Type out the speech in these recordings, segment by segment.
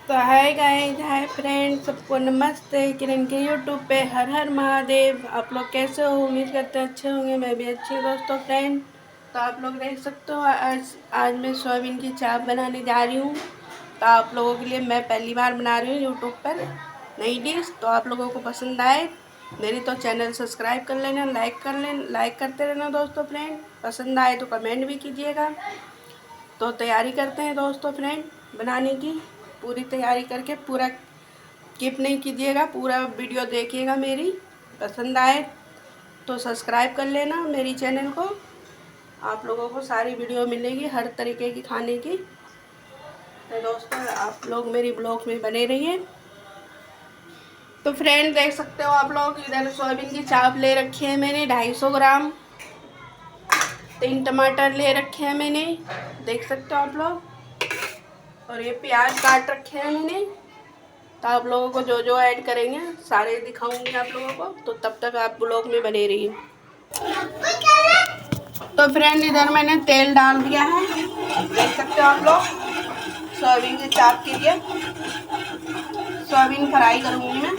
तो hi guys, hi friends, सबको नमस्ते। किरण के यूट्यूब पे हर हर महादेव। आप लोग कैसे हो? उम्मीद करते हैं अच्छे होंगे। मैं भी अच्छी हूँ दोस्तों। फ्रेंड, तो आप लोग देख सकते हो आज मैं सोयाबीन की चाप बनाने जा रही हूँ। तो आप लोगों के लिए मैं पहली बार बना रही हूँ यूट्यूब पर नई डिश। तो आप लोगों को पसंद आए मेरी तो चैनल सब्सक्राइब कर लेना, लाइक करते रहना दोस्तों। फ्रेंड, पसंद आए तो कमेंट भी कीजिएगा। तो तैयारी करते हैं दोस्तों। फ्रेंड, बनाने की पूरी तैयारी करके पूरा स्किप नहीं कीजिएगा, पूरा वीडियो देखिएगा। मेरी पसंद आए तो सब्सक्राइब कर लेना मेरी चैनल को। आप लोगों को सारी वीडियो मिलेगी हर तरीके की खाने की। तो दोस्तों, आप लोग मेरी ब्लॉग में बने रहिए। तो फ्रेंड, देख सकते हो आप लोग, इधर सोयाबीन की चाप ले रखी है मैंने 250 ग्राम। 3 टमाटर ले रखे हैं मैंने, देख सकते हो आप लोग। और ये प्याज काट रखे हैं मैंने। तो आप लोगों को जो जो ऐड करेंगे सारे दिखाऊंगी आप लोगों को। तो तब तक आप ब्लॉग में बने रहिए। तो फ्रेंड, इधर मैंने तेल डाल दिया है, देख सकते हो आप लोग। सोयाबीन की चाप के लिए सोयाबीन फ्राई करूंगी मैं।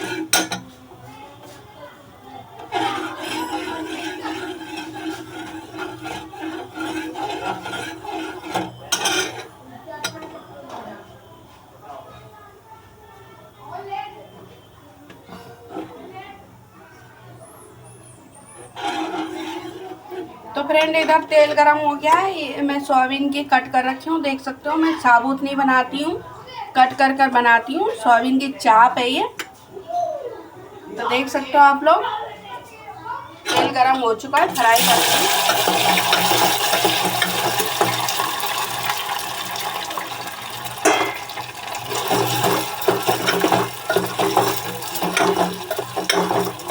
तो फ्रेंड, इधर तेल गरम हो गया है। ये मैं सोयाबीन की कट कर रखी हूँ, देख सकते हो। मैं साबुत नहीं बनाती हूँ, कट कर कर बनाती हूँ। सोयाबीन की चाप है ये। तो देख सकते हो आप लोग, तेल गरम हो चुका है, फ्राई करती हूँ।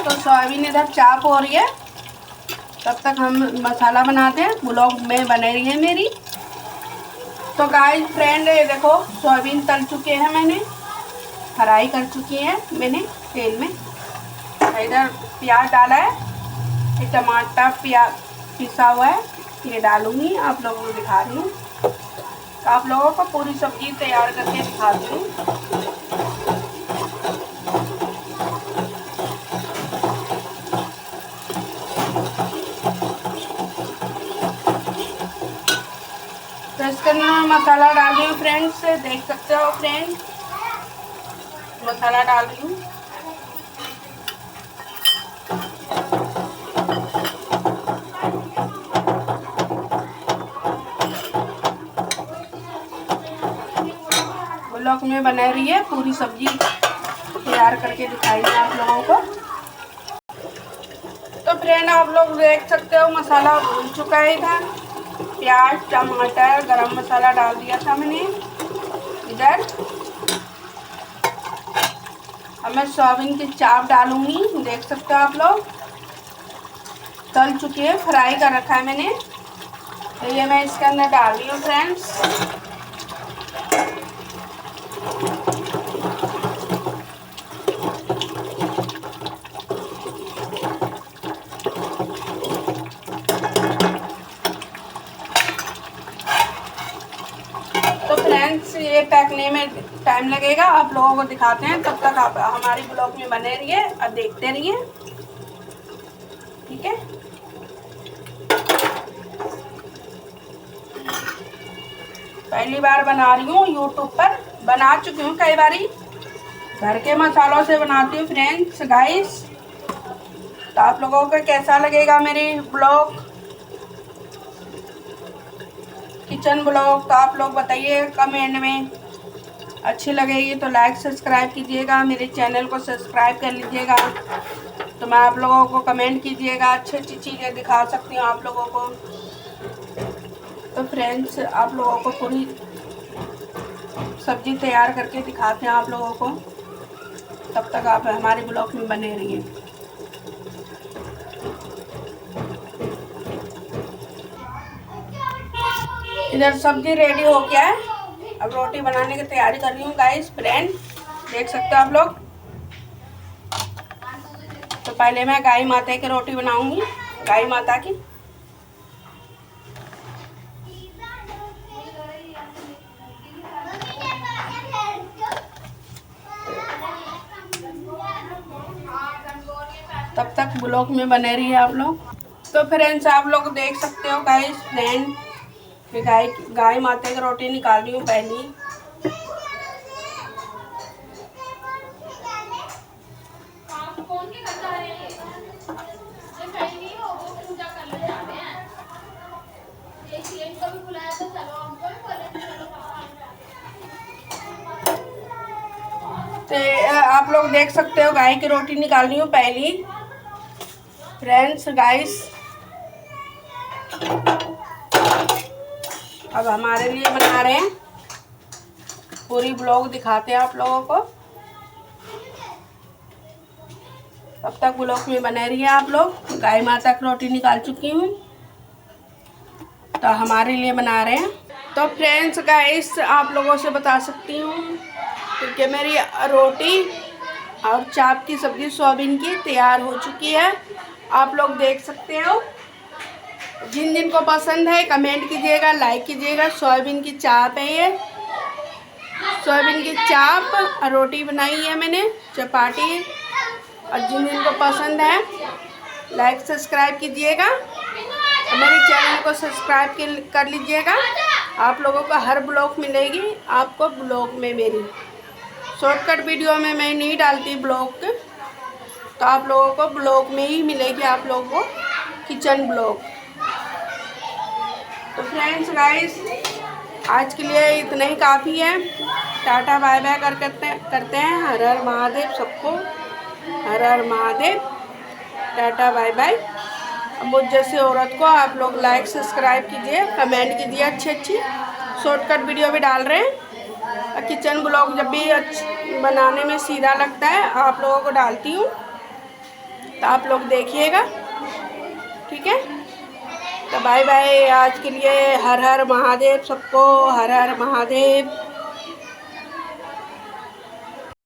तो सोयाबीन इधर चाप हो रही है, तब तक हम मसाला बनाते हैं। ब्लॉग में बने रही है मेरी। तो गाइस फ्रेंड, ये देखो सोयाबीन तल चुके हैं मैंने, फ्राई कर चुकी है मैंने तेल में। इधर प्याज डाला है, ये टमाटर प्याज पिसा हुआ है, ये डालूंगी। आप लोगों को दिखा रही हूँ। तो आप लोगों को पूरी सब्जी तैयार करके दिखाती हूँ। तो इसके अंदर मैं मसाला डाल रही हूँ फ्रेंड्स, देख सकते हो। फ्रेंड, मसाला डाल रही हूँ। ब्लॉग में बना रही है, पूरी सब्जी तैयार करके दिखाएंगे आप लोगों को। तो फ्रेंड, आप लोग देख सकते हो मसाला भून चुका है। इधर प्याज टमाटर गरम मसाला डाल दिया था मैंने इधर। अब मैं सोयाबीन की चाप डालूंगी, देख सकते हो आप लोग। तल चुकी है, फ्राई कर रखा है मैंने। तो ये मैं इसके अंदर डाल रही हूँ फ्रेंड्स। तो फ्रेंड्स, ये पैकने में टाइम लगेगा, आप लोगों को दिखाते हैं। तब तक आप हमारी ब्लॉग में बने रहिए और देखते रहिए, ठीक है। पहली बार बना रही हूँ यूट्यूब पर, बना चुकी हूँ कई बारी। घर के मसालों से बनाती हूँ फ्रेंड्स गाइस। तो आप लोगों को कैसा लगेगा मेरी ब्लॉग, किचन ब्लॉग? तो आप लोग बताइए कमेंट में। अच्छी लगेगी तो लाइक सब्सक्राइब कीजिएगा, मेरे चैनल को सब्सक्राइब कर लीजिएगा। तो मैं आप लोगों को कमेंट कीजिएगा, अच्छी अच्छी चीज़ें दिखा सकती हूँ आप लोगों को। तो फ्रेंड्स, आप लोगों को पूरी सब्जी तैयार करके दिखाते हैं आप लोगों को। तब तक आप हमारे ब्लॉग में बने रहिए। इधर सब्जी रेडी हो गया है, अब रोटी बनाने की तैयारी कर रही हूँ गाइस। फ्रेंड, देख सकते हो आप लोग। तो पहले मैं गाय माता की रोटी बनाऊंगी, गाय माता की। तब तक ब्लॉग में बने रहिए आप लोग। तो फ्रेंड्स आप लोग देख सकते हो गाइस फ्रेंड कि गाय माता की रोटी निकाल रही हूँ पहली। तो आप लोग देख सकते हो गाय की रोटी निकाल रही हूँ पहली फ्रेंड्स गाइस। अब हमारे लिए बना रहे हैं, पूरी ब्लॉग दिखाते हैं आप लोगों को। तब तक ब्लॉग में बने रहिए आप लोग। गाय माता की रोटी निकाल चुकी हूँ तो हमारे लिए बना रहे हैं। तो फ्रेंड्स गाइस आप लोगों से बता सकती हूँ क्योंकि मेरी रोटी और चाप की सब्ज़ी सोयाबीन की तैयार हो चुकी है। आप लोग देख सकते हो। जिन जिन को पसंद है कमेंट कीजिएगा, लाइक कीजिएगा। सोयाबीन की चाप है ये, सोयाबीन की चाप और रोटी बनाई है मैंने, चपाटी। और जिन जिन को पसंद है लाइक सब्सक्राइब कीजिएगा, मेरे चैनल को सब्सक्राइब कर लीजिएगा। आप लोगों को हर ब्लॉग मिलेगी आपको ब्लॉग में। मेरी शॉर्टकट वीडियो में मैं नहीं डालती ब्लॉग, तो आप लोगों को ब्लॉग में ही मिलेगी आप लोगों को किचन ब्लॉग। तो फ्रेंड्स गाइस आज के लिए इतना ही काफ़ी है। टाटा बाय बाय करते हैं। हर हर महादेव सबको, हर हर महादेव, टाटा बाय बाय। मुझ जैसे औरत को आप लोग लाइक सब्सक्राइब कीजिए, कमेंट कीजिए। अच्छी अच्छी शॉर्टकट वीडियो भी डाल रहे हैं। किचन ब्लॉग जब भी बनाने में सीधा लगता है आप लोगों को डालती हूँ, तो आप लोग देखिएगा, ठीक है। तो बाय बाय आज के लिए। हर हर महादेव सबको, हर हर महादेव।